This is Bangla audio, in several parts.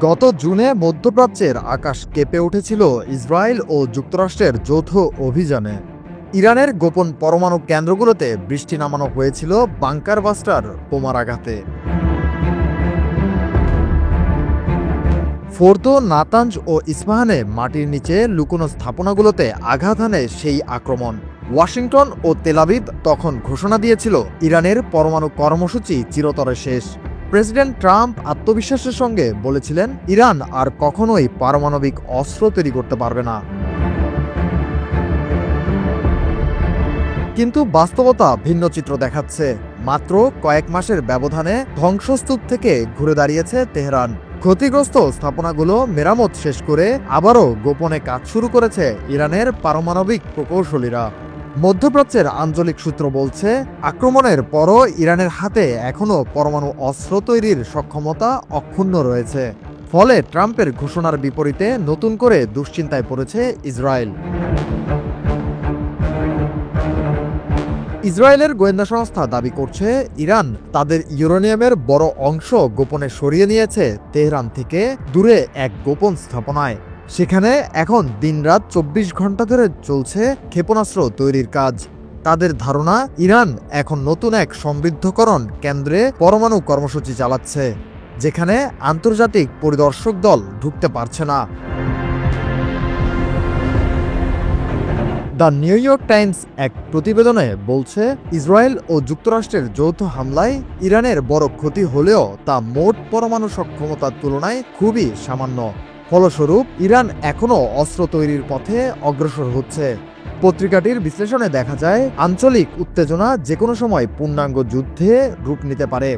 গত জুনে মধ্যপ্রাচ্যের আকাশ কেঁপে উঠেছিল ইসরায়েল ও যুক্তরাষ্ট্রের যৌথ অভিযানে। ইরানের গোপন পরমাণু কেন্দ্রগুলোতে বৃষ্টি নামানো হয়েছিল বাংকার বাস্টার বোমার আঘাতে। ফোর্দো, নাতাঞ্জ ও ইস্পাহানে মাটির নিচে লুকোনো স্থাপনাগুলোতে আঘাত হানে সেই আক্রমণ। ওয়াশিংটন ও তেল আবিব তখন ঘোষণা দিয়েছিল ইরানের পরমাণু কর্মসূচি চিরতরে শেষ। প্রেসিডেন্ট ট্রাম্প আত্মবিশ্বাসের সঙ্গে বলেছিলেন ইরান আর কখনোই পারমাণবিক অস্ত্র তৈরি করতে পারবে না। কিন্তু বাস্তবতা ভিন্ন চিত্র দেখাচ্ছে। মাত্র কয়েক মাসের ব্যবধানে ধ্বংসস্তূপ থেকে ঘুরে দাঁড়িয়েছে তেহরান। ক্ষতিগ্রস্ত স্থাপনাগুলো মেরামত শেষ করে আবারও গোপনে কাজ শুরু করেছে ইরানের পারমাণবিক প্রকৌশলীরা। মধ্যপ্রাচ্যের আঞ্চলিক সূত্র বলছে, আক্রমণের পরও ইরানের হাতে এখনও পরমাণু অস্ত্র তৈরির সক্ষমতা অক্ষুণ্ণ রয়েছে। ফলে ট্রাম্পের ঘোষণার বিপরীতে নতুন করে দুশ্চিন্তায় পড়েছে ইসরায়েল। ইসরায়েলের গোয়েন্দা সংস্থা দাবি করছে ইরান তাদের ইউরেনিয়ামের বড় অংশ গোপনে সরিয়ে নিয়েছে তেহরান থেকে দূরে এক গোপন স্থাপনায়। সেখানে এখন দিনরাত 24 ঘন্টা ধরে চলছে ক্ষেপণাস্ত্র তৈরির কাজ। তাদের ধারণা ইরান এখন নতুন এক সমৃদ্ধকরণ কেন্দ্রে পরমাণু কর্মসূচি চালাচ্ছে, যেখানে আন্তর্জাতিক পরিদর্শক দল ঢুকতে পারছে না। দ্য নিউ ইয়র্ক টাইমস এক প্রতিবেদনে বলছে, ইসরায়েল ও যুক্তরাষ্ট্রের যৌথ হামলায় ইরানের বড় ক্ষতি হলেও তা মোট পরমাণু সক্ষমতার তুলনায় খুবই সামান্য। ফলস্বরূপ ইরান এখনও অস্ত্র তৈরির পথে অগ্রসর হচ্ছে। পত্রিকাটির বিশ্লেষণে দেখা যায়, আঞ্চলিক উত্তেজনা যে কোনো সময় পূর্ণাঙ্গ যুদ্ধে রূপ নিতে পারে।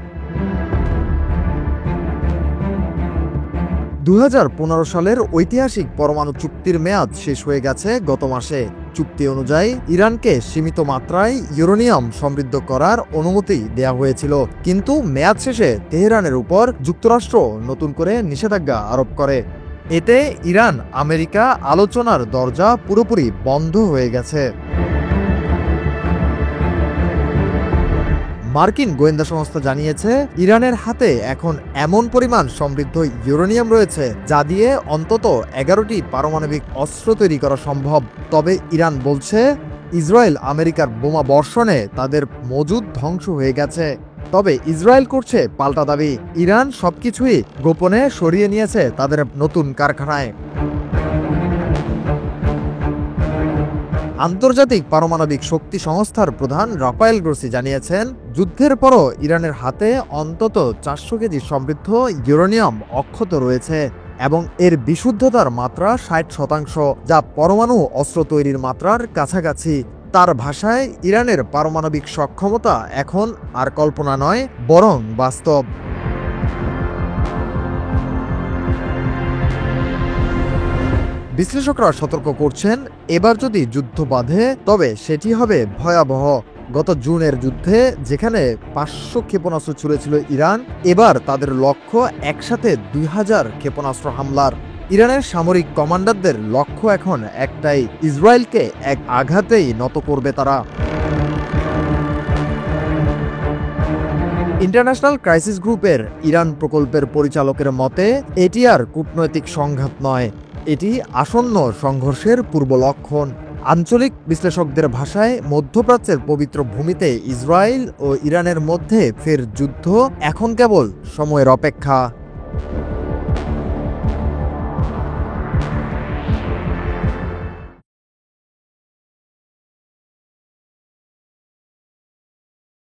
2015 সালের ঐতিহাসিক পরমাণু চুক্তির মেয়াদ শেষ হয়ে গেছে গত মাসে। চুক্তি অনুযায়ী ইরানকে সীমিত মাত্রায় ইউরেনিয়াম সমৃদ্ধ করার অনুমতি দেয়া হয়েছিল, কিন্তু মেয়াদ শেষে তেহরানের উপর যুক্তরাষ্ট্র নতুন করে নিষেধাজ্ঞা আরোপ করে। এতে ইরান আমেরিকা আলোচনার দরজা পুরোপুরি বন্ধ হয়ে গেছে। মার্কিন গোয়েন্দা সংস্থা জানিয়েছে, ইরানের হাতে এখন এমন পরিমাণ সমৃদ্ধ ইউরেনিয়াম রয়েছে যা দিয়ে অন্তত 11টি পারমাণবিক অস্ত্র তৈরি করা সম্ভব। তবে ইরান বলছে, ইসরায়েল আমেরিকার বোমা বর্ষণে তাদের মজুদ ধ্বংস হয়ে গেছে। তবে ইসরায়েল করছে পাল্টা দাবি, ইরান সবকিছুই গোপনে সরিয়ে নিয়েছে তাদের নতুন কারখানায়। আন্তর্জাতিক পারমাণবিক শক্তি সংস্থার প্রধান রাফায়েল গ্রোসি জানিয়েছেন, যুদ্ধের পরও ইরানের হাতে অন্তত 400 কেজি সমৃদ্ধ ইউরেনিয়াম অক্ষত রয়েছে এবং এর বিশুদ্ধতার মাত্রা 60%, যা পরমাণু অস্ত্র তৈরির মাত্রার কাছাকাছি। তার ভাষায়, ইরানের পারমাণবিক সক্ষমতা এখন আর কল্পনা নয়, বরং বাস্তব। বিশ্লেষকরা সতর্ক করছেন, এবার যদি যুদ্ধ বাধে তবে সেটি হবে ভয়াবহ। গত জুনের যুদ্ধে যেখানে 500 ক্ষেপণাস্ত্র ছুড়েছিল ইরান, এবার তাদের লক্ষ্য একসাথে 2000 ক্ষেপণাস্ত্র হামলার। ইরানের সামরিক কমান্ডারদের লক্ষ্য এখন একটাই, ইসরায়েলকে এক আঘাতেই নত করবে তারা। ইন্টারন্যাশনাল ক্রাইসিস গ্রুপের ইরান প্রকল্পের পরিচালকের মতে, এটি আর কূটনৈতিক সংঘাত নয়, এটি আসন্ন সংঘর্ষের পূর্ব লক্ষণ। আঞ্চলিক বিশ্লেষকদের ভাষায়, মধ্যপ্রাচ্যের পবিত্র ভূমিতে ইসরায়েল ও ইরানের মধ্যে ফের যুদ্ধ এখন কেবল সময়ের অপেক্ষা।